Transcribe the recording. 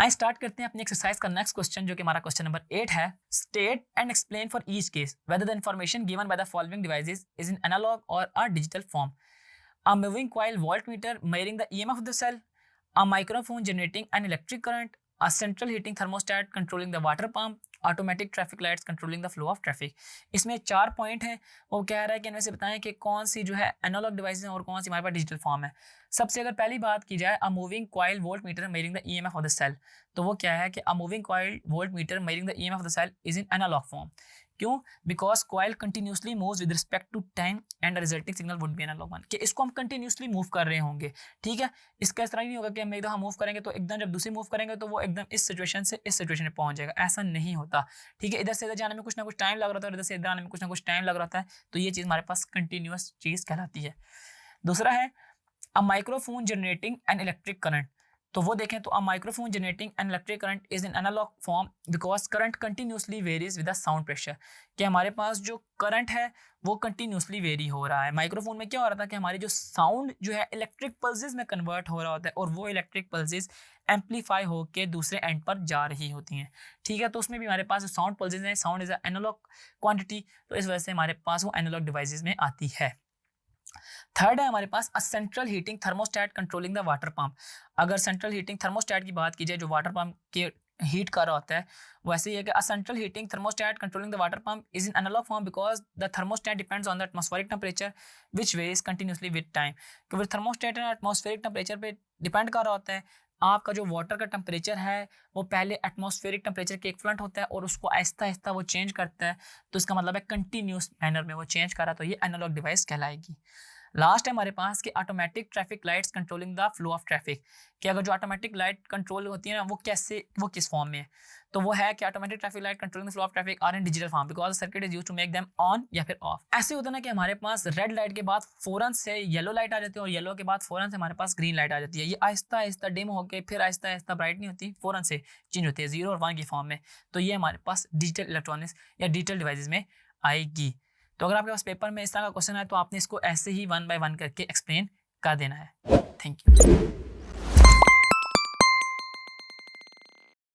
आइए स्टार्ट करते हैं अपनी एक्सरसाइज का नेक्स्ट क्वेश्चन, जो कि हमारा क्वेश्चन नंबर 8 है। State and explain for each case whether the information given by the following devices is in analog और a digital form. A moving coil voltmeter measuring the EMF of the cell, a microphone generating an electric current, a central heating thermostat controlling the water pump, automatic traffic lights controlling the flow of traffic। इसमें 4 point हैं। वो कह रहा है कि इनमें से बताएं कि कौन सी जो है एनालॉग डिवाइस है और कौन सी हमारे पास डिजिटल फॉर्म है। सबसे अगर पहली बात की जाए, a moving coil voltmeter measuring the EMF of the cell, तो वो क्या है कि a moving coil voltmeter measuring the EMF of the cell is in analog form. क्यों? Because coil continuously moves with respect to time and resulting signal would be analog one, कि इसको हम continuously move कर रहे होंगे। ठीक है, इसका इस तरह नहीं होगा कि हम एकदम मूव करेंगे तो एकदम जब दूसरी मूव करेंगे तो वो एकदम इस सिचुएशन से इस सिचुएशन में पहुंच जाएगा, ऐसा नहीं होता। ठीक है, इधर से इधर जाने में कुछ ना कुछ टाइम लग रहा था और इधर से इधर आने में कुछ ना कुछ टाइम लग रहा था, तो ये चीज़ हमारे पास कंटिन्यूस चीज़ कहलाती है। दूसरा है a microphone generating an electric current, तो वो देखें तो a microphone generating an electric current is in analog form because current continuously varies with the sound pressure, कि हमारे पास जो करंट है वो कंटिन्यूसली वेरी हो रहा है। माइक्रोफोन में क्या हो रहा था कि हमारी जो साउंड जो है इलेक्ट्रिक पल्सेस में कन्वर्ट हो रहा होता है और वो इलेक्ट्रिक पल्सेस एम्पलीफाई होकर दूसरे एंड पर जा रही होती हैं। ठीक है, तो उसमें भी हमारे पास जो साउंड पल्सेस हैं, साउंड इज एनालॉग क्वांटिटी, तो इस वजह से हमारे पास वो एनालॉग डिवाइसेस में आती है। थर्ड है हमारे पास a central heating thermostat controlling the water pump. अगर सेंट्रल हीटिंग थर्मोस्टेट की बात की जाए, जो वाटर पंप के हीट कर रहा होता है, वैसे ही है कि a central heating thermostat controlling the water pump is in analog form because the thermostat depends on the atmospheric temperature which varies continuously with time. क्योंकि थर्मोस्टेट एटमॉस्फेरिक टेम्परेचर पे डिपेंड कर रहा होता है। आपका जो वाटर का टेम्परेचर है वो पहले एटमॉस्फेरिक टेम्परेचर के इक्वलेंट होता है और उसको आहिस्ता आहिस्ता वो चेंज करता है, तो इसका मतलब है कंटिन्यूस मैनर में वो चेंज कर रहा है, तो ये एनालॉग डिवाइस कहलाएगी। लास्ट है हमारे पास कि automatic traffic lights controlling the flow of traffic, कि अगर जो ऑटोमेटिक लाइट कंट्रोल होती है ना, वो कैसे, वो किस फॉर्म में है, तो वो है कि automatic traffic light controlling the flow of traffic are in digital form because circuit is used to make them on या फिर ऑफ। ऐसे होता है ना कि हमारे पास रेड लाइट के बाद फौरन से येलो लाइट आ जाती है और येलो के बाद फौरन से हमारे पास ग्रीन लाइट आ जाती है। ये आहिस्ता आहिस्ता डिम होकर फिर आहिस्ता आहिस्ता ब्राइट नहीं होती, फौरन से चेंज होती है 0 और 1 की फॉर्म में, तो ये हमारे पास डिजिटल इलेक्ट्रॉनिक्स या डिजिटल डिवाइसेस में आएगी। तो अगर आपके पास पेपर में इस तरह का क्वेश्चन है तो आपने इसको ऐसे ही 1 बाय 1 करके एक्सप्लेन कर देना है। Thank you.